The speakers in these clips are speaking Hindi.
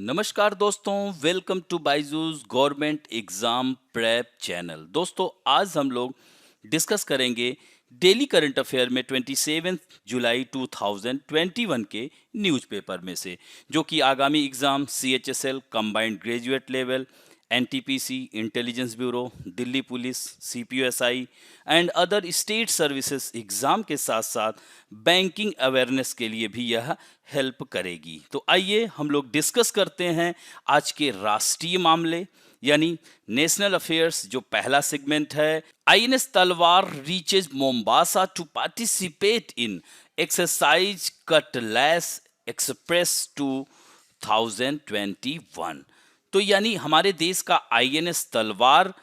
नमस्कार दोस्तों, welcome to Byju's government exam prep channel. दोस्तों, आज हम लोग डिस्कस करेंगे डेली करंट अफेयर में 27 जुलाई 2021 के न्यूज़पेपर में से, जो कि आगामी exam CHSL combined graduate level, NTPC, intelligence bureau, Delhi police, CPUSI and other state services exam के साथ साथ बैंकिंग अवेयरनेस के लिए भी यह हेल्प करेगी। तो आइए हम लोग डिस्कस करते हैं आज के राष्ट्रीय मामले यानी नेशनल अफेयर्स, जो पहला सेगमेंट है। INS Talwar reaches Mombasa to participate in exercise Cutlass Express 2021। तो यानी हमारे देश का INS तलवार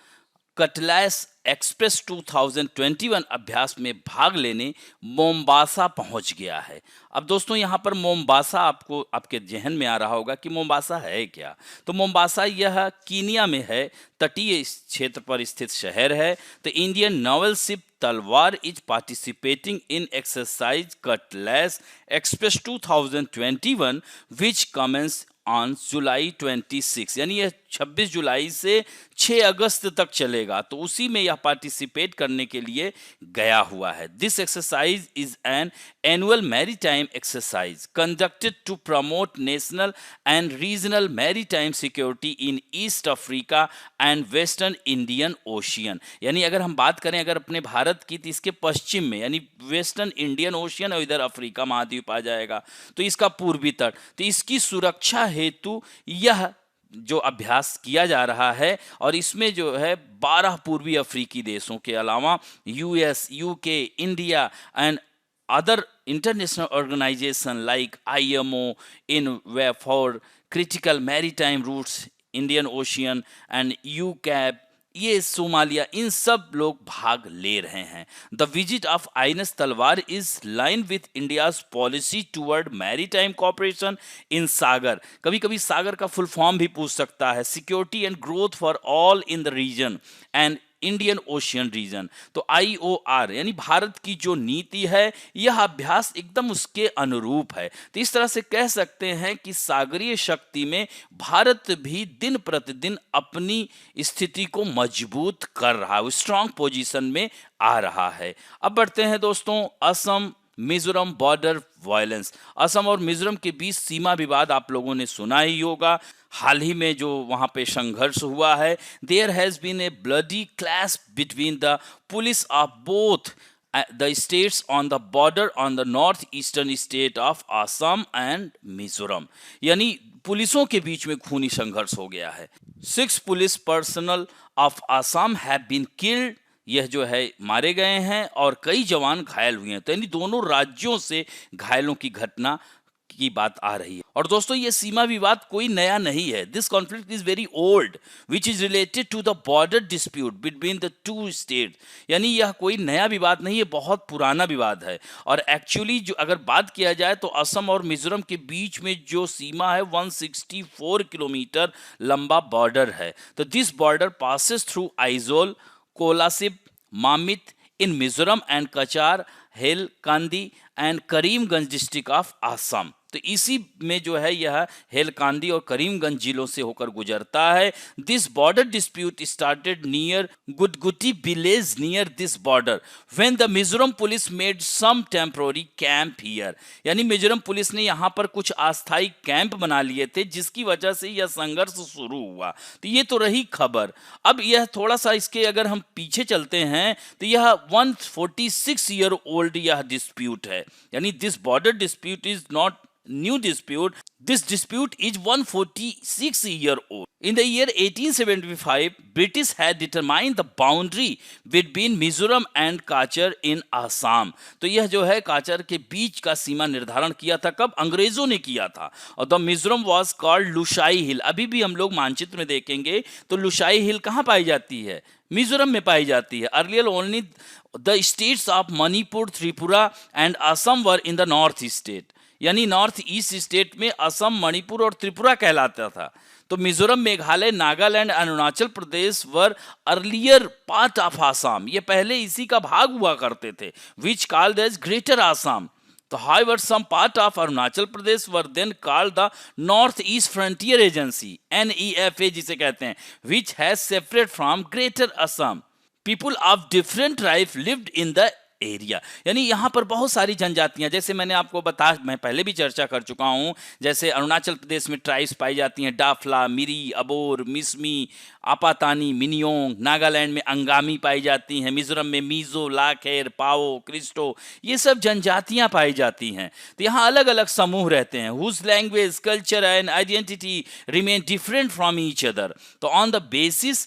कटलैस एक्सप्रेस 2021 अभ्यास में भाग लेने मोम्बासा पहुंच गया है। अब दोस्तों, यहाँ पर मोम्बासा आपको आपके जहन में आ रहा होगा कि मोम्बासा है क्या। तो मोम्बासा यह कीनिया में है, तटीय क्षेत्र पर स्थित शहर है। The Indian naval ship Talwar is participating in exercise Cutlass Express 2021 which commences on July 26, यानी यह 26 जुलाई से 6 अगस्त तक चलेगा। तो उसी में यह पार्टिसिपेट करने के लिए गया हुआ है। This exercise is an annual maritime exercise conducted to promote national and regional maritime security in East Africa and Western Indian Ocean. यानी अगर हम बात करें अगर अपने भारत की, तो इसके पश्चिम में यानी वेस्टर्न इंडियन ओशियन और इधर अफ्रीका महाद्वीप आ जाएगा, तो इसका पूर्वी तट, तो इसकी सुरक्षा हेतु यह जो अभ्यास किया जा रहा है। और इसमें जो है 12 पूर्वी अफ्रीकी देशों के अलावा US, UK, India and other international organization like IMO, INWE for critical maritime routes, Indian Ocean and UCAP, ये सोमालिया, इन सब लोग भाग ले रहे हैं। The visit of INS Talwar is line with India's policy toward maritime cooperation in Sagar. कभी कभी सागर का फुल फॉर्म भी पूछ सकता है, security and growth for all in the region and Indian Ocean region. तो IOR यानी भारत की जो नीति है, यह अभ्यास एकदम उसके अनुरूप है। तो इस तरह से कह सकते हैं कि सागरीय शक्ति में भारत भी दिन प्रतिदिन अपनी स्थिति को मजबूत कर रहा है, स्ट्रांग पोजीशन में आ रहा है। अब बढ़ते हैं दोस्तों, असम मिजोरम बॉर्डर वायलेंस। असम और मिजोरम के बीच सीमा विवाद आप लोगों ने सुना ही होगा। हाल ही में जो वहां पे संघर्ष हुआ है, there has been a bloody clash between the police of both the states on the border on the northeastern state of Assam and Mizoram। यानी पुलिसों के बीच में खूनी संघर्ष हो गया है। 6 police personnel of Assam have been killed, यह जो है मारे गए हैं, और कई जवान घायल हुए हैं। तो यानी दोनों राज्यों से घायलों की घटना की बात आ रही है। और दोस्तों, ये सीमा विवाद कोई नया नहीं है। This conflict is very old which is related to the border dispute between the two state. यानी यह कोई नया विवाद नहीं है, बहुत पुराना विवाद है। और एक्चुअली जो अगर बात किया जाए तो असम और मिजोरम के बीच में जो सीमा है 164 किलोमीटर लंबा बॉर्डर है। तो this border passes through Aizawl, Kolasib, Mamit in Mizoram and Cachar, Hailakandi and Karimganj district of Assam. तो इसी में जो है यह हेलकांदी और करीमगंज जिलों से होकर गुजरता है। This border dispute started near Gudguti village near this border when the Mizoram police made some temporary camp here. यानी मिजोरम पुलिस ने यहाँ पर कुछ अस्थायी कैंप बना लिए थे, जिसकी वजह से यह संघर्ष शुरू हुआ। तो ये तो रही खबर। अब यह थोड़ा सा इसके अगर हम पीछे चलते हैं तो यह 146 ईयर ओल्ड यह डिस्प्यूट है। यानी this border dispute is not new dispute. This dispute is 146 year old. In the year 1875, British had determined the boundary between Mizoram and Kachar in Assam. तो यह जो है काचर के बीच का सीमा निर्धारण किया था। कब? अंग्रेजों ने किया था। और the Mizoram was called Lushai hill. अभी भी हम लोग मानचित्र में देखेंगे तो लुशाई हिल कहाँ पाई जाती है? मिजोरम में पाई जाती है। Earlier only the states of Manipur, Tripura and Assam were in the north state. यानी नॉर्थ ईस्ट स्टेट में असम, मणिपुर और त्रिपुरा कहलाता था। तो Mizoram, Meghalaya, Nagaland, Arunachal Pradesh were earlier part of Assam. ये पहले इसी का भाग हुआ करते थे, which called as Greater Assam. तो however, some part of Arunachal Pradesh were then called the North East Frontier Agency, NEFA जिसे कहते हैं, which has separate from Greater Assam. People of different tribes lived in the area. यानी यहाँ पर बहुत सारी जनजातियाँ, जैसे मैंने आपको मैं पहले भी चर्चा कर चुका हूँ, जैसे अरुणाचल प्रदेश में ट्राइब्स पाई जाती हैं, डाफला, मिरी, अबोर, मिसमी, आपातानी, मिनियोंग। नागालैंड में अंगामी पाई जाती हैं, मिजोरम में मीजो, लाखेर, पाओ, क्रिस्टो, ये सब जनजातियाँ पाई जाती हैं। तो यहाँ अलग अलग समूह रहते हैं, whose language, culture and identity remain different from each other. तो on the basis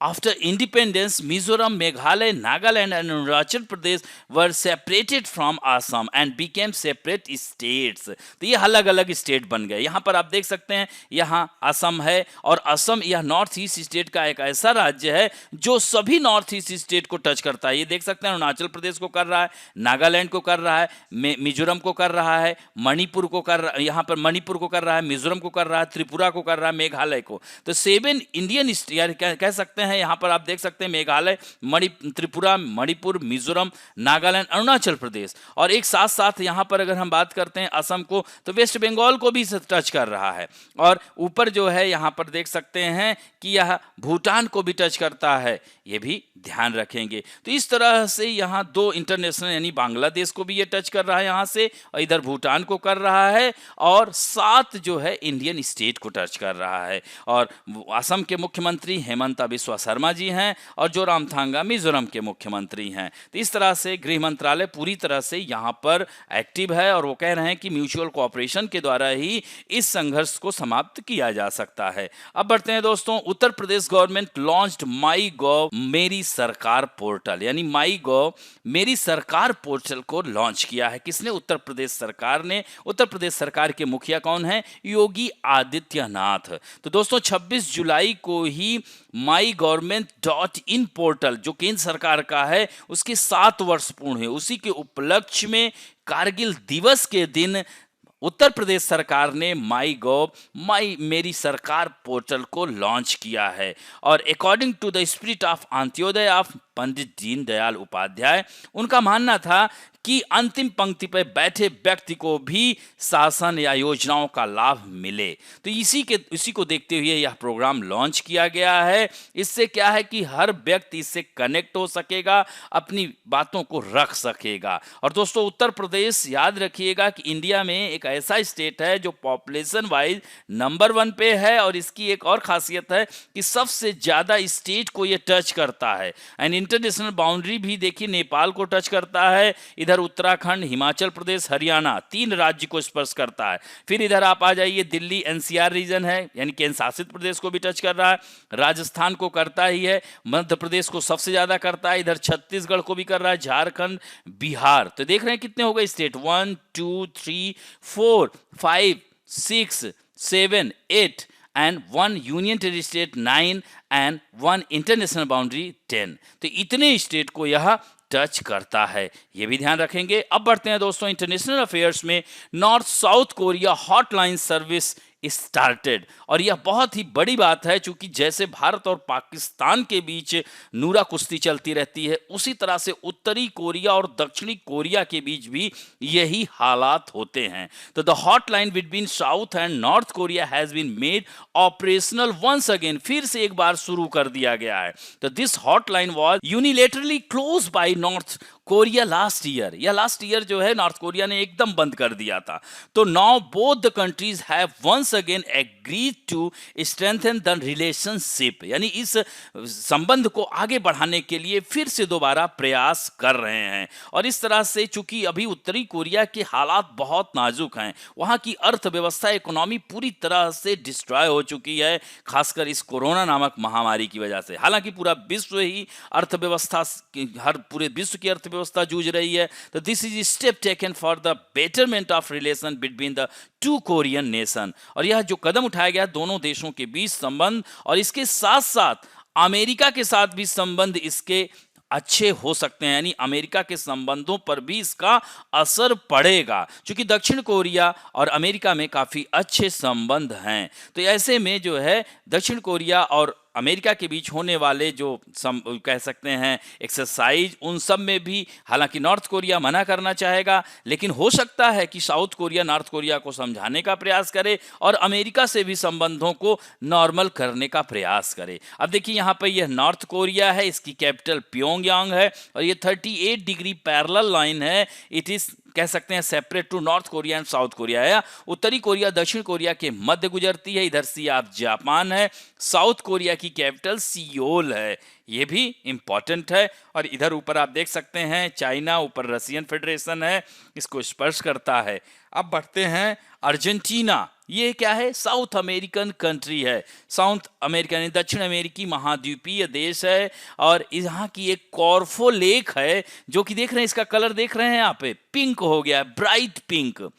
after independence, Mizoram, Meghalaya, Nagaland and Arunachal Pradesh were separated from Assam and became separate states. तो ये अलग अलग स्टेट बन गए। यहाँ पर आप देख सकते हैं, यहाँ असम है और असम यह नॉर्थ ईस्ट स्टेट का एक ऐसा राज्य है जो सभी नॉर्थ ईस्ट स्टेट को टच करता है। ये देख सकते हैं, अरुणाचल प्रदेश को कर रहा है, नागालैंड को कर रहा है, मिजोरम को कर रहा है, मणिपुर को कर रहा है, यहाँ पर मणिपुर को कर रहा है, मिजोरम को कर रहा है, त्रिपुरा को कर रहा है, मेघालय को। तो 7 इंडियन कह सकते हैं। यहाँ पर आप देख सकते हैं मेघालय, त्रिपुरा, मणिपुर, मिजोरम, नागालैंड, अरुणाचल प्रदेश, और एक साथ साथ यहाँ पर अगर हम बात करते हैं असम को, तो वेस्ट बंगाल को भी टच कर रहा है। और ऊपर जो है यहाँ पर देख सकते हैं कि यह भूटान को भी टच करता है, ये भी ध्यान रखेंगे। तो इस तरह से यहाँ 2 इंटरनेशनल यानी बांग्लादेश को भी ये टच कर रहा है यहाँ से, और इधर भूटान को कर रहा है, और 7 जो है इंडियन स्टेट को टच कर रहा है। और असम के मुख्यमंत्री हेमंता बिस्वा शर्मा जी हैं और जोरामथांगा मिजोरम के मुख्यमंत्री हैं। तो इस तरह से गृह मंत्रालय पूरी तरह से यहाँ पर एक्टिव है और वो कह रहे हैं कि म्यूचुअल कोऑपरेशन के द्वारा ही इस संघर्ष को समाप्त किया जा सकता है। अब बढ़ते हैं दोस्तों, उत्तर प्रदेश गवर्नमेंट लॉन्च्ड माई गॉव मेरी सरकार पोर्टल, यानी माई गॉव मेरी सरकार पोर्टल को लॉन्च किया है। किसने? उत्तर प्रदेश सरकार ने। उत्तर प्रदेश सरकार के मुखिया कौन है? योगी आदित्यनाथ। तो दोस्तों 26 जुलाई को ही माई गवर्नमेंट.इन पोर्टल जो केंद्र सरकार का है उसके 7 वर्ष पूर्ण हुए। उसी के उपलक्ष्य में कारगिल दिवस के दिन उत्तर प्रदेश सरकार ने माई मेरी सरकार पोर्टल को लॉन्च किया है। और according to the spirit of Antyodaya of Pandit Deendayal Upadhyay, उनका मानना था कि अंतिम पंक्ति पर बैठे व्यक्ति को भी शासन या योजनाओं का लाभ मिले। तो इसी को देखते हुए यह प्रोग्राम लॉन्च किया गया है। इससे क्या है कि हर व्यक्ति इससे कनेक्ट हो सकेगा, अपनी बातों को रख सकेगा। और दोस्तों उत्तर प्रदेश याद रखिएगा कि इंडिया में एक ऐसा स्टेट है जो पॉपुलेशन वाइज नंबर 1 पे है, और इसकी एक और खासियत है कि सबसे ज्यादा स्टेट को ये टच करता है। एंड इंटरनेशनल बाउंड्री भी देखिए नेपाल को टच करता है, इधर उत्तराखंड, हिमाचल प्रदेश, हरियाणा 3 राज्य को स्पर्श करता है। फिर इधर आप आ जाइए, दिल्ली एनसीआर रीजन है यानी केंद्र शासित प्रदेश को भी टच कर रहा है, राजस्थान को करता ही है, मध्य प्रदेश को सबसे ज्यादा करता है, इधर छत्तीसगढ़ को भी कर रहा है, झारखंड, बिहार। तो देख रहे हैं कितने हो गए state, 1 2 3 4 5 6 7 8 and 1 union territory 9 and 1 international boundary 10। तो इतने स्टेट को यह टच करता है, ये भी ध्यान रखेंगे। अब बढ़ते हैं दोस्तों इंटरनेशनल अफेयर्स में। North south Korea hotline service started, और यह बहुत ही बड़ी बात है क्योंकि जैसे भारत और पाकिस्तान के बीच नूरा कुश्ती चलती रहती है, उसी तरह से उत्तरी कोरिया और दक्षिणी कोरिया के बीच भी यही हालात होते हैं। तो the hotline between South and North Korea has been made operational once again, फिर से एक बार शुरू कर दिया गया है। तो this hotline was unilaterally close by north Korea last year, या लास्ट ईयर जो है नॉर्थ कोरिया ने एकदम बंद कर दिया था। तो now both the countries have once again agreed to strengthen the relationship, यानी इस संबंध को आगे बढ़ाने के लिए फिर से दोबारा प्रयास कर रहे हैं। और इस तरह से चूंकि अभी उत्तरी कोरिया के हालात बहुत नाजुक हैं, वहां की अर्थव्यवस्था इकोनॉमी पूरी तरह से डिस्ट्रॉय हो चुकी है, खासकर इस कोरोना नामक महामारी की वजह से। हालांकि पूरा विश्व ही अर्थव्यवस्था, हर पूरे विश्व की अर्थव्यवस्था जूझ रही है। तो this is step taken for the betterment of relation between the 2 Korean nation, और यह जो कदम उठाया गया दोनों देशों के बीच संबंध, और इसके साथ साथ अमेरिका के साथ भी संबंध इसके अच्छे हो सकते हैं, यानी अमेरिका के संबंधों पर भी इसका असर पड़ेगा, क्योंकि दक्षिण कोरिया और अमेरिका में काफी अच्छे संबंध हैं। तो ऐसे में जो है दक्षिण कोरिया और अमेरिका के बीच होने वाले जो कह सकते हैं एक्सरसाइज, उन सब में भी हालांकि नॉर्थ कोरिया मना करना चाहेगा, लेकिन हो सकता है कि साउथ कोरिया नॉर्थ कोरिया को समझाने का प्रयास करे और अमेरिका से भी संबंधों को नॉर्मल करने का प्रयास करे। अब देखिए यहाँ पर यह नॉर्थ कोरिया है, इसकी कैपिटल प्योंगयांग है और ये 38 डिग्री पैरेलल लाइन है। इट इज कह सकते हैं separate to North Korea and south Korea है। उत्तरी कोरिया दक्षिण कोरिया के मध्य गुजरती है। इधर से आप जापान है। साउथ कोरिया की कैपिटल सियोल है, ये भी इंपॉर्टेंट है। और इधर ऊपर आप देख सकते हैं चाइना, ऊपर रशियन फेडरेशन है, इसको स्पर्श करता है। अब बढ़ते हैं अर्जेंटीना। ये क्या है? साउथ अमेरिकन कंट्री है। साउथ अमेरिका यानी दक्षिण अमेरिकी महाद्वीपीय देश है और यहाँ की एक कॉर्फो लेक है जो कि देख रहे हैं, इसका कलर देख रहे हैं यहाँ पे, पिंक हो गया, ब्राइट पिंक।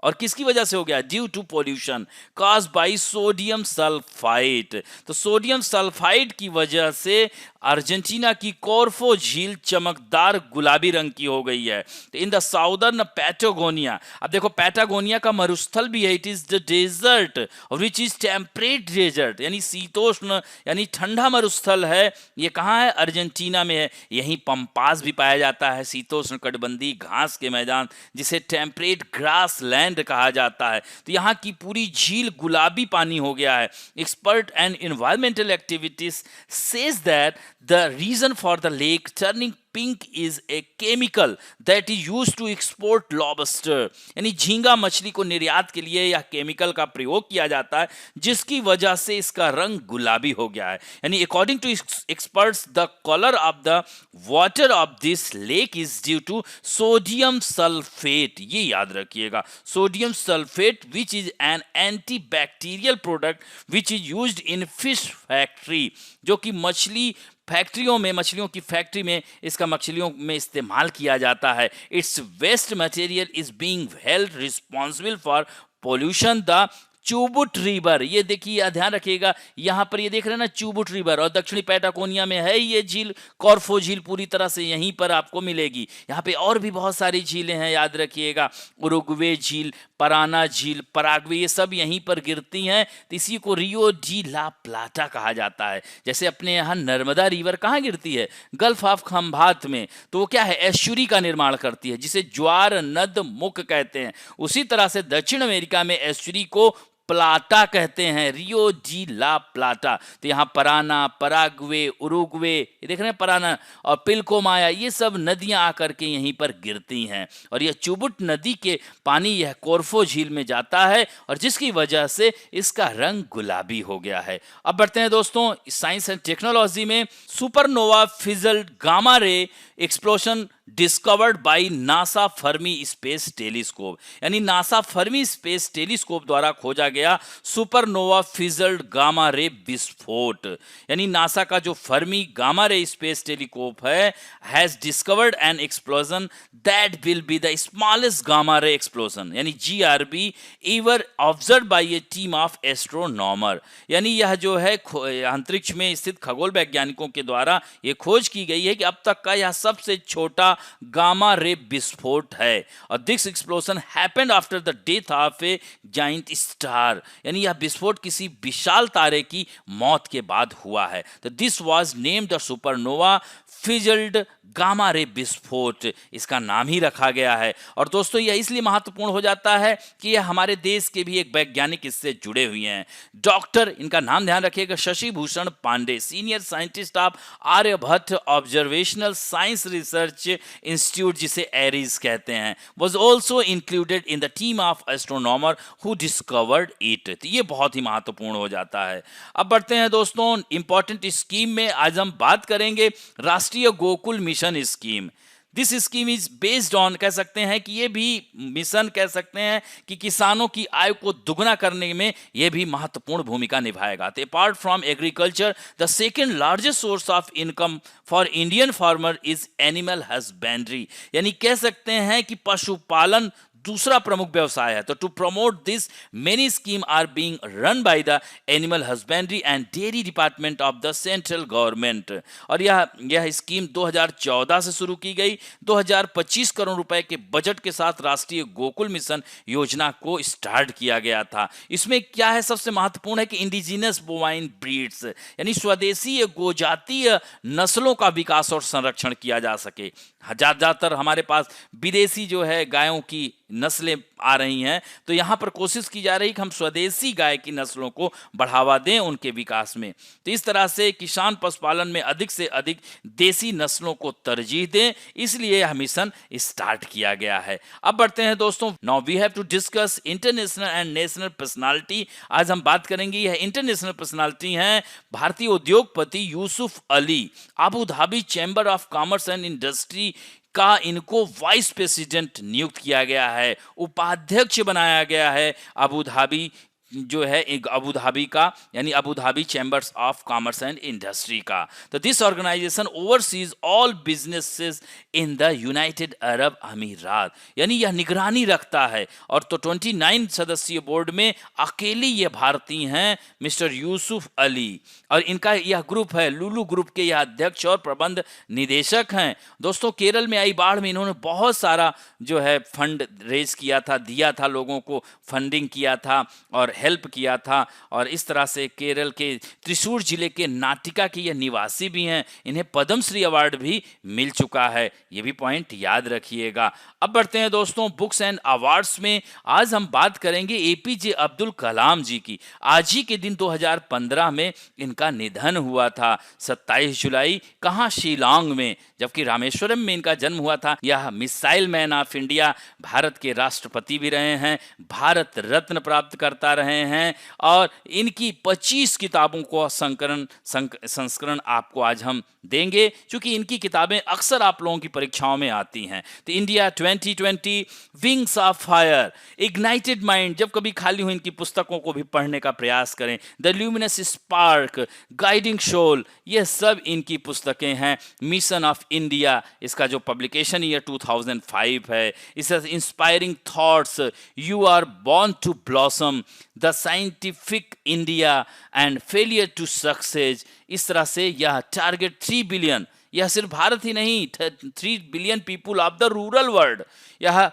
और किसकी वजह से हो गया? Due to pollution caused by sodium sulphide. तो सोडियम सल्फाइड की वजह से अर्जेंटीना की कॉर्फो झील चमकदार गुलाबी रंग की हो गई है। तो इन द साउदर्न पैटागोनिया, अब देखो पैटागोनिया का मरुस्थल भी है। It is the desert which is temperate desert, यानी शीतोष्ण यानी ठंडा मरुस्थल है। ये कहाँ है? अर्जेंटीना में है। यहीं पंपास भी पाया जाता है, शीतोष्ण कटिबंधीय घास के मैदान, जिसे टेम्परेट ग्रास लैंड कहा जाता है। तो यहाँ की पूरी झील गुलाबी पानी हो गया है। Expert and environmental activities says that the reason for the lake turning pink is a chemical that is used to export lobster, यानी झींगा मछली को निर्यात के लिए यह केमिकल का प्रयोग किया जाता है जिसकी वजह से इसका रंग गुलाबी हो गया है। यानी according to experts the colour of the water of this lake is due to sodium sulphate. ये याद रखिएगा, sodium sulphate which is an antibacterial product which is used in fish factory, जो कि फैक्ट्रियों में, मछलियों की फैक्ट्री में इसका मछलियों में इस्तेमाल किया जाता है। Its waste material is being held responsible for pollution the Chubut river. ये देखिए, ध्यान रखिएगा, यहाँ पर ये देख रहे हैं ना चुबुट रिवर, और दक्षिणी पैटागोनिया में है ये झील, कॉर्फो झील पूरी तरह से यहीं पर आपको मिलेगी। यहाँ पे और भी बहुत सारी झीलें हैं, याद रखिएगा, उरुग्वे झील, पराना झील, पराग्वे, ये सब यहीं पर गिरती हैं। तो इसी को रियो डी ला प्लाटा कहा जाता है। जैसे अपने यहाँ नर्मदा रिवर कहाँ गिरती है? गल्फ ऑफ खंभात में। तो वो क्या है? एस्चुरी का निर्माण करती है जिसे ज्वार नद मुख कहते हैं। उसी तरह से दक्षिण अमेरिका में एस्चुरी को प्लाटा कहते हैं, रियो डी ला प्लाटा। तो यहाँ पराना, पराग्वे, उरुग्वे, ये देख रहे हैं पराना, और पिल्कोमाया, ये सब नदियां आकर के यहीं पर गिरती हैं। और यह चुबुट नदी के पानी यह कॉर्फो झील में जाता है और जिसकी वजह से इसका रंग गुलाबी हो गया है। अब बढ़ते हैं दोस्तों साइंस एंड टेक्नोलॉजी में। Supernova fizzled gamma ray explosion discovered by NASA Fermi space telescope, यानी नासा फर्मी स्पेस टेलीस्कोप द्वारा खोजा गया सुपरनोवा फिजल्ड गामा रे विस्फोट। यानी नासा का जो Fermi gamma ray space telescope है has discovered an explosion that will be the smallest gamma ray explosion, यानी GRB ever observe by a team of astronomer. यानी यह जो है अंतरिक्ष में स्थित खगोल वैज्ञानिकों के द्वारा यह खोज की गई है कि अब तक का यह सबसे छोटा गामा रे विस्फोट है। और this explosion happened after the death of A giant star, यानी यह विस्फोट किसी विशाल तारे की मौत के बाद हुआ है। तो this was named the supernova fizzled gamma ray विस्फोट, इसका नाम ही रखा गया है। और दोस्तों यह इसलिए महत्वपूर्ण हो जाता है कि यह हमारे देश के भी एक वैज्ञानिक इससे जुड़े हुए हैं। डॉक्टर, इनका नाम ध्यान रखिएगा, Shashi Bhushan Pandey, senior scientist of Aryabhatta observational science research institute, जिसे एरीज कहते हैं, was also included in the team of astronomer who discovered it. तो ये बहुत ही महत्वपूर्ण हो जाता है। अब बढ़ते हैं दोस्तों इंपॉर्टेंट स्कीम में। आज हम बात करेंगे राष्ट्रीय Gokul mission scheme. This scheme is based on, कह सकते हैं कि ये भी मिशन कह सकते हैं कि किसानों की आय को दुगना करने में यह भी महत्वपूर्ण भूमिका निभाएगा। तो apart from agriculture the second largest source of income for Indian farmer is animal husbandry, यानी कह सकते हैं कि पशुपालन दूसरा प्रमुख व्यवसाय है। तो to promote this many scheme are being run by the animal husbandry and dairy department of the central government. और यह स्कीम 2014 से शुरू की गई। 2025 करोड़ रुपए के बजट के साथ राष्ट्रीय गोकुल मिशन योजना को स्टार्ट किया गया था। इसमें क्या है, सबसे महत्वपूर्ण है कि इंडिजिनस बोवाइन ब्रीड्स यानी स्वदेशी गोजातीय नस्लों का विकास और संरक्षण किया जा सके। ज्यादातर हमारे पास विदेशी जो है गायों की नस्लें आ रही हैं, तो यहाँ पर कोशिश की जा रही कि हम स्वदेशी गाय की नस्लों को बढ़ावा दें उनके विकास में। तो इस तरह से किसान पशुपालन में अधिक से अधिक देसी नस्लों को तरजीह दें, इसलिए यह मिशन स्टार्ट किया गया है। अब बढ़ते हैं दोस्तों, now we have to discuss international and national personality. आज हम बात करेंगे, यह इंटरनेशनल पर्सनालिटी हैं भारतीय उद्योगपति Yusuf Ali. Abu Dhabi chamber of commerce and industry का इनको वाइस प्रेसिडेंट नियुक्त किया गया है, उपाध्यक्ष बनाया गया है अबू धाबी जो है एक अबू धाबी का यानी Abu Dhabi chambers of commerce and industry का। तो this organisation overseas all businesses in the United Arab Emirates, यानी यह निगरानी रखता है। और तो 29 सदस्यीय बोर्ड में अकेले ये भारतीय हैं मिस्टर यूसुफ अली, और इनका यह ग्रुप है लुलु ग्रुप के यह अध्यक्ष और प्रबंध निदेशक हैं। दोस्तों, केरल में आई बाढ़ में इन्होंने बहुत सारा जो है फंड रेज किया था, दिया था, लोगों को फंडिंग किया था और हेल्प किया था। और इस तरह से केरल के त्रिशूर जिले के नाटिका के ये निवासी भी हैं, इन्हें पद्मश्री अवार्ड भी मिल चुका है, ये भी पॉइंट याद रखिएगा। अब बढ़ते हैं दोस्तों बुक्स एंड अवार्ड्स में। आज हम बात करेंगे एपीजे अब्दुल कलाम जी की। आज ही के दिन 2015 में इनका निधन हुआ था, 27 जुलाई। कहाँ? शिलांग में, जबकि रामेश्वरम में इनका जन्म हुआ था। यह missile man of India, Bharat के राष्ट्रपति भी रहे हैं, भारत रत्न प्राप्त करता रहे हैं, और इनकी 25 किताबों को संस्करण आपको आज हम देंगे, क्योंकि इनकी किताबें अक्सर आप लोगों की परीक्षाओं में आती हैं। तो India 2020, wings of fire, ignited mind, जब कभी खाली हो इनकी पुस्तकों को भी पढ़ने का प्रयास करें। द ल्यूमिनस स्पार्क, गाइडिंग शोल, ये सब इनकी पुस्तकें हैं। मिशन ऑफ इंडिया, इसका जो पब्लिकेशन ईयर 2005 है। इससे inspiring thoughts, you are born to blossom, the scientific India and failure to success. इस तरह से यह टारगेट 3 बिलियन, यह सिर्फ भारत ही नहीं, 3 billion people of the rural world, यह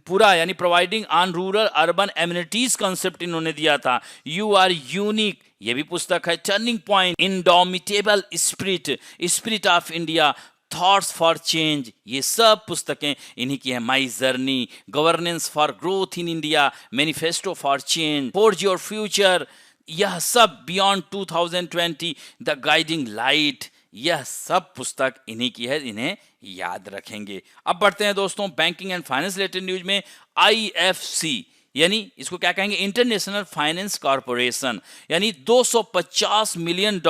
पूरा यानी providing on rural urban amenities concept इन्होंने दिया था। यू आर यूनिक, ये भी पुस्तक है। Turning point, indomitable spirit, spirit of India, thoughts for change, ये सब पुस्तकें इन्हीं की हैं। My journey, governance for growth in India, manifesto for change, forge your future, यह सब बियॉन्ड 2020, द गाइडिंग लाइट, यह सब पुस्तक इन्हीं की है, इन्हें याद रखेंगे। अब बढ़ते हैं दोस्तों banking and finance related news में। आईएफसी यानी इसको क्या कहेंगे, इंटरनेशनल फाइनेंस कॉर्पोरेशन, यानी $250 मिलियन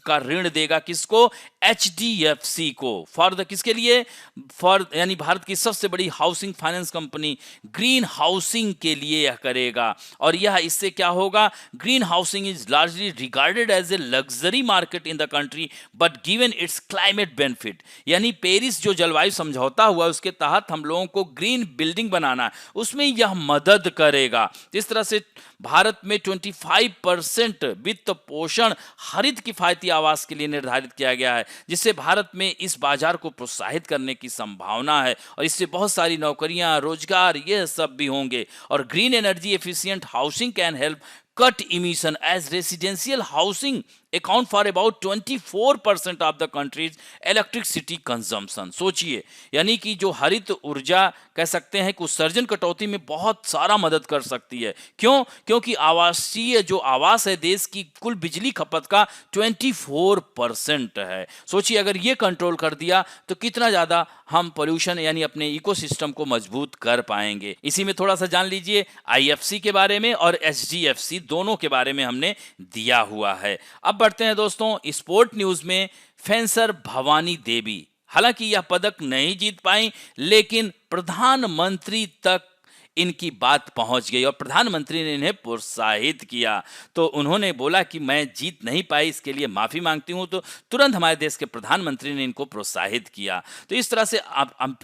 का ऋण देगा किसको? एचडीएफसी को। फॉर द किसके लिए? फॉर यानी भारत की सबसे बड़ी housing finance company green housing के लिए यह करेगा। और यह इससे क्या होगा? Green housing is largely regarded as a luxury market in the country but given its climate benefit, यानी पेरिस जो जलवायु समझौता हुआ उसके तहत हम लोगों को ग्रीन बिल्डिंग बनाना है, उसमें यह मदद करेगा। इस तरह से भारत में 25% वित्त पोषण हरित किफायती आवास के लिए निर्धारित किया गया है, जिससे भारत में इस बाजार को प्रोत्साहित करने की संभावना है, और इससे बहुत सारी नौकरियां, रोजगार, ये सब भी होंगे। और green energy efficient housing can help cut emission as residential housing account for about 24% of the country's electricity consumption। सोचिए, यानी कि जो हरित ऊर्जा कह सकते हैं कि उत्सर्जन कटौती में बहुत सारा मदद कर सकती है। क्यों? क्योंकि आवासीय जो आवास है देश की कुल बिजली खपत का 24% है। सोचिए अगर ये कंट्रोल कर दिया तो कितना ज्यादा हम पोल्यूशन यानी अपने इकोसिस्टम को मजबूत कर पाएंगे। इसी में थोड़ा सा जान लीजिए आईएफसी के बारे में और एचडीएफसी दोनों के बारे में हमने दिया हुआ है। अब बढ़ते हैं दोस्तों स्पोर्ट न्यूज में। फेंसर भवानी देवी, हालांकि यह पदक नहीं जीत पाई, लेकिन प्रधानमंत्री तक इनकी बात पहुंच गई और प्रधानमंत्री ने इन्हें प्रोत्साहित किया। तो उन्होंने बोला कि मैं जीत नहीं पाई, इसके लिए माफी मांगती हूं। तो तुरंत हमारे देश के प्रधानमंत्री ने इनको प्रोत्साहित किया। तो इस तरह से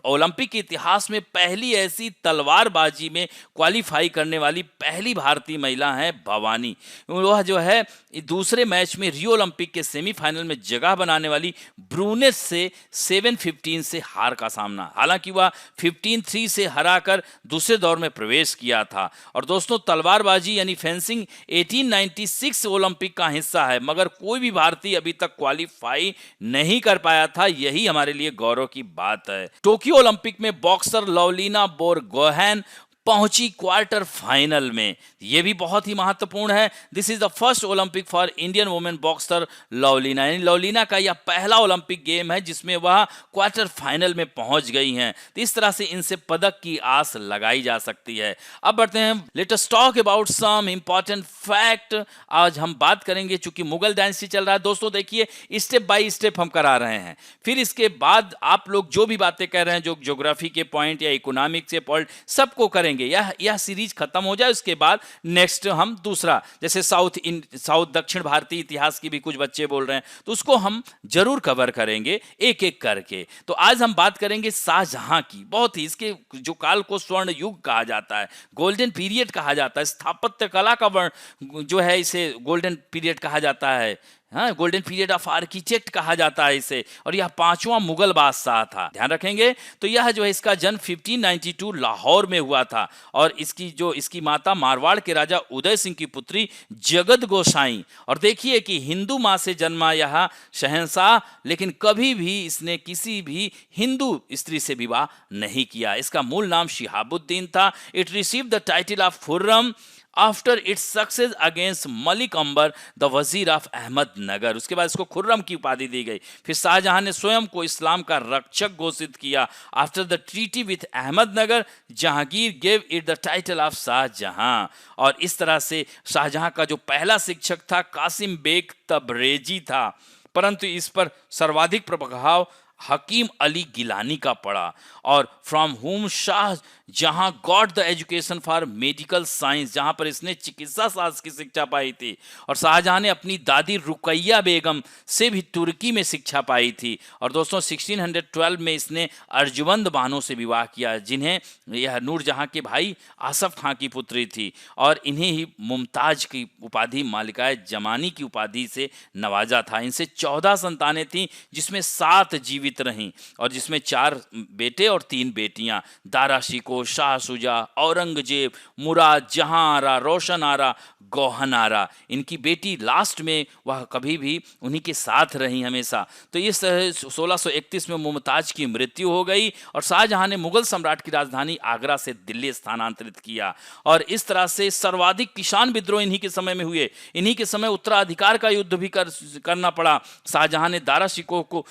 ओलंपिक के इतिहास में पहली ऐसी तलवारबाजी में क्वालिफाई करने वाली पहली भारतीय महिला है भवानी। वह जो है दूसरे मैच में रियो ओलंपिक के सेमीफाइनल में जगह बनाने वाली ब्रूनेस से 7-15 से हार का सामना, हालांकि वह 15-3 से हराकर दूसरे दौर में प्रवेश किया था। और दोस्तों, तलवारबाजी यानी फेंसिंग 1896 ओलंपिक का हिस्सा है, मगर कोई भी भारतीय अभी तक क्वालिफाई नहीं कर पाया था। यही हमारे लिए गौरव की बात है। टोक्यो ओलंपिक में बॉक्सर लवलीना बोरगोहेन पहुंची क्वार्टर फाइनल में। यह भी बहुत ही महत्वपूर्ण है। This is the first Olympic for Indian women boxer Lovlina, यानी लवलीना का यह पहला ओलंपिक गेम है जिसमें वह क्वार्टर फाइनल में पहुंच गई हैं। तो इस तरह से इनसे पदक की आस लगाई जा सकती है। अब बढ़ते हैं, let us talk about some important fact. आज हम बात करेंगे, चूंकि मुगल डायनेस्टी चल रहा है दोस्तों, देखिए स्टेप बाय स्टेप हम करा रहे हैं। फिर इसके बाद आप लोग जो भी बातें कह रहे हैं, जो ज्योग्राफी के पॉइंट या इकोनॉमिक से पॉइंट, सबको करेंगे। यह सीरीज खत्म हो जाए, उसके बाद नेक्स्ट हम दूसरा, जैसे साउथ दक्षिण भारतीय इतिहास की भी कुछ बच्चे बोल रहे हैं, तो उसको हम जरूर कवर करेंगे एक एक करके। तो आज हम बात करेंगे शाहजहां की। बहुत ही, इसके जो काल को स्वर्ण युग कहा जाता है, गोल्डन पीरियड कहा जाता है, स्थापत्य कला का वर्ण जो है इसे गोल्डन पीरियड कहा जाता है। हाँ, गोल्डन पीरियड ऑफ आर्किटेक्ट कहा जाता है इसे। और यह 5वां मुगल बादशाह था, ध्यान रखेंगे। तो यह जो है, इसका जन्म 1592 लाहौर में हुआ था। और इसकी माता मारवाड़ के राजा उदय सिंह की पुत्री जगत गोसाई। और देखिए कि हिंदू मां से जन्मा यह शहंशाह, लेकिन कभी भी इसने किसी भी हिंदू स्त्री से विवाह नहीं किया। इसका मूल नाम शिहाबुद्दीन था। It receive the title of Khurram after its success against Malik Ambar the वजीर ऑफ अहमदनगर। उसके बाद इसको खुर्रम की उपाधि दी गई। फिर शाहजहां ने स्वयं को इस्लाम का रक्षक घोषित किया। After the treaty with Ahmednagar, Jahangir gave it the title of Shahjahan. और इस तरह से शाहजहां का जो पहला शिक्षक था कासिम बेग तबरेजी था, परंतु इस पर सर्वाधिक प्रभाव हकीम अली गिलानी का पड़ा। और from home Shahjahan got the education for medical science, जहां पर इसने चिकित्सा शास्त्र की शिक्षा पाई थी। और शाहजहां ने अपनी दादी रुकैया बेगम से भी तुर्की में शिक्षा पाई थी। और दोस्तों, 1612 में इसने अर्जुमंद बानो से विवाह किया, जिन्हें यह नूरजहां के भाई आसफ खां की पुत्री थी। और इन्हें ही मुमताज की उपाधि, मालिकाए जमानी की उपाधि से नवाजा था। इनसे 14 संतानें थीं, जिसमें 7 जीवित रहीं, और जिसमें 4 बेटे और 3 बेटियां। दारा शिको, शाह सुजा, औरंगजेब, मुराद, जहां आरा, रोशन आरा, गौहन आरा। इनकी बेटी लास्ट में वह कभी भी उन्हीं के साथ रही हमेशा। तो इस 1631 में मुमताज की मृत्यु हो गई और शाहजहां ने मुगल सम्राट की राजधानी आगरा से दिल्ली स्थानांतरित किया। और इस तरह से सर्वाधिक किसान विद्रोह इन्हीं के समय में हुए। इन्हीं के समय उत्तराधिकार का युद्ध भी करना पड़ा। शाहजहां ने दारा शिकोह को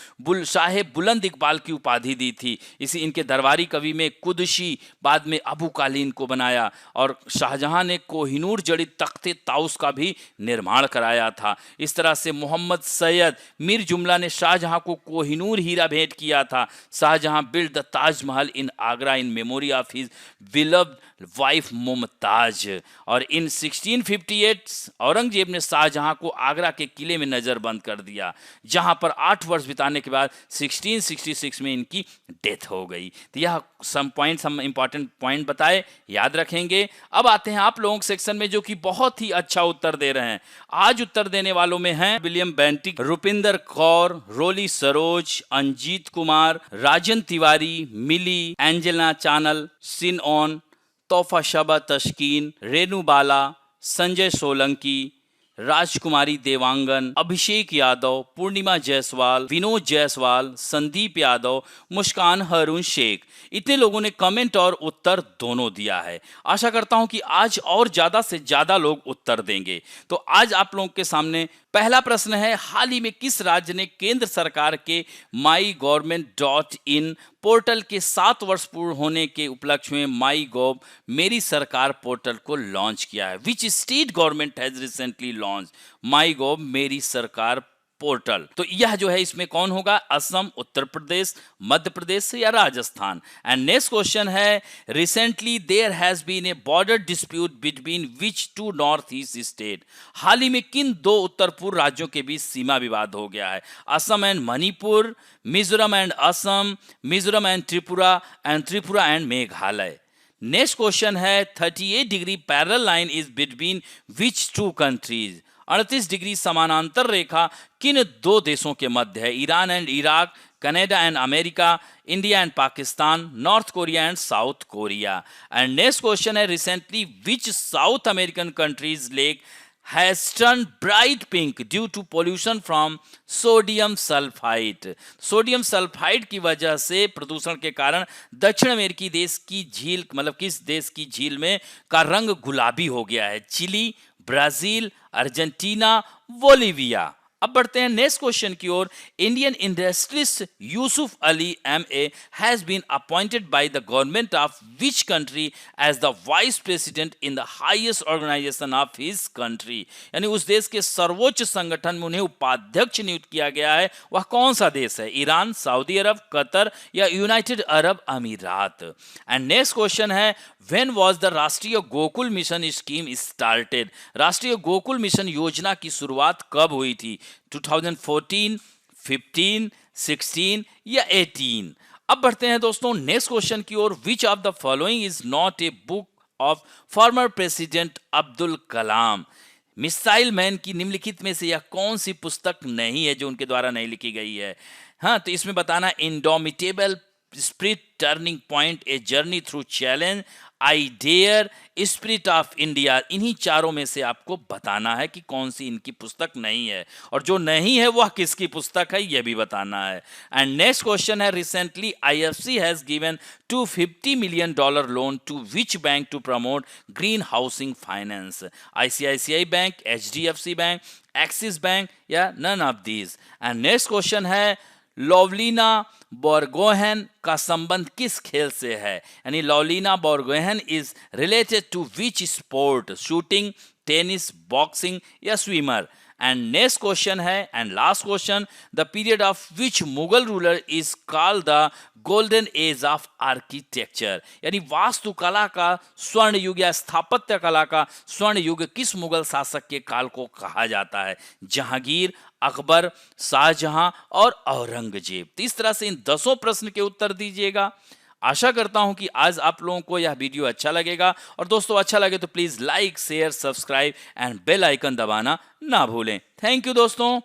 शाह बुलंद इकबाल की उपाधि दी थी। इसी इनके दरबारी कवि में कुदशी, बाद में अबू कालीन को बनाया। और शाहजहां ने कोहिनूर जड़ित तख्ते ताउस का भी निर्माण कराया था। इस तरह से मोहम्मद सैयद मीर जुमला ने शाहजहां को कोहिनूर हीरा भेंट किया था। Shahjahan build the Taj Mahal in Agra in memory of his beloved wife Mumtaz. और इन 1658 औरंगजेब ने शाहजहां को आगरा के किले में नजरबंद कर दिया, जहां पर 8 वर्ष बिताने के बाद 1666 में इनकी डेथ हो गई। तो यह हम इंपॉर्टेंट पॉइंट बताए, याद रखेंगे। अब आते हैं आप लोगों के सेक्शन में, जो कि बहुत ही अच्छा उत्तर दे रहे हैं। आज उत्तर देने वालों में हैं William Bentinck, Rupinder Kaur, Roli Saroj, Anjit Kumar, Rajan Tiwari, Mili, Angela Chanal, सिन ऑन, तोहफा शबा तस्कीन, रेनू बाला, संजय सोलंकी, राजकुमारी देवांगन, अभिषेक यादव, पूर्णिमा जायसवाल, विनोद जायसवाल, संदीप यादव, मुस्कान हारून शेख। इतने लोगों ने कमेंट और उत्तर दोनों दिया है। आशा करता हूं कि आज और ज्यादा से ज्यादा लोग उत्तर देंगे। तो आज आप लोगों के सामने पहला प्रश्न है, हाल ही में किस राज्य ने केंद्र सरकार के MyGovernment.in पोर्टल के 7 वर्ष पूर्ण होने के उपलक्ष्य में माई गॉव मेरी सरकार पोर्टल को लॉन्च किया है? Which state government has recently launch my gov Meri Sarkar portal. तो यह जो है इसमें कौन होगा? असम, उत्तर प्रदेश, मध्य प्रदेश या राजस्थान। एंड नेक्स्ट क्वेश्चन है, recently there has been a border dispute between which two north east state. हाल ही में किन दो उत्तर पूर्व राज्यों के बीच सीमा विवाद हो गया है? Assam and Manipur, Mizoram and Assam, Mizoram and Tripura and Meghalaya. Next question है, 38 degree parallel line is between which two countries. 38 degree समानांतर रेखा किन दो देशों के मध्य है? Iran and Iraq, Canada and America, India and Pakistan, north Korea and south Korea. And next question है, recently which south American countries lake has turned bright pink due to pollution from sodium sulphide. Sodium sulphide की वजह से प्रदूषण के कारण दक्षिण अमेरिकी देश की झील, मतलब किस देश की झील में का रंग गुलाबी हो गया है? Chile, Brazil, Argentina, Bolivia. अब बढ़ते हैं नेक्स्ट क्वेश्चन की ओर। Indian industrialist Yusuf Ali MA has been appointed by the government of which country as the vice president in the highest organisation of his country. यानी उस देश के सर्वोच्च संगठन में उन्हें उपाध्यक्ष नियुक्त किया गया है। वह कौन सा देश है? ईरान, सऊदी अरब, कतर या यूनाइटेड अरब अमीरात। एंड नेक्स्ट क्वेश्चन है, व्हेन वाज द राष्ट्रीय गोकुल मिशन स्कीम स्टार्टेड। राष्ट्रीय गोकुल मिशन योजना की शुरुआत कब हुई थी? 2014, 15, 16 या 18। अब बढ़ते हैं दोस्तों नेक्स्ट क्वेश्चन की ओर। Which of the following is not a book of former president Abdul Kalam. Missile man की निम्नलिखित में से यह कौन सी पुस्तक नहीं है जो उनके द्वारा नहीं लिखी गई है? हाँ, तो इसमें बताना, indomitable spirit, turning point, a journey through challenge, I dare, spirit of India. इन्हीं चारों में से आपको बताना है कि कौन सी इनकी पुस्तक नहीं है, और जो नहीं है वह किसकी पुस्तक है यह भी बताना है। एंड नेक्स्ट क्वेश्चन है, recently IFC has given $250 million loan to which bank to promote green housing finance? ICICI bank, HDFC bank, Axis bank या none of these. And next question है, लोवलिना बोरगोहेन का संबंध किस खेल से है? यानी Lovlina Borgohain is related to which sport? Shooting, tennis, boxing या स्विमर। एंड नेक्स्ट क्वेश्चन है and last question, the period of which Mughal ruler is called the golden age of architecture. यानी वास्तुकला का स्वर्ण युग या स्थापत्य कला का स्वर्ण युग किस मुगल शासक के काल को कहा जाता है? जहांगीर, अकबर, शाहजहां और औरंगजेब। तो इस तरह से इन 10 प्रश्न के उत्तर दीजिएगा। आशा करता हूं कि आज आप लोगों को यह वीडियो अच्छा लगेगा, और दोस्तों अच्छा लगे तो please like, share, subscribe and bell icon दबाना ना भूलें। थैंक यू दोस्तों।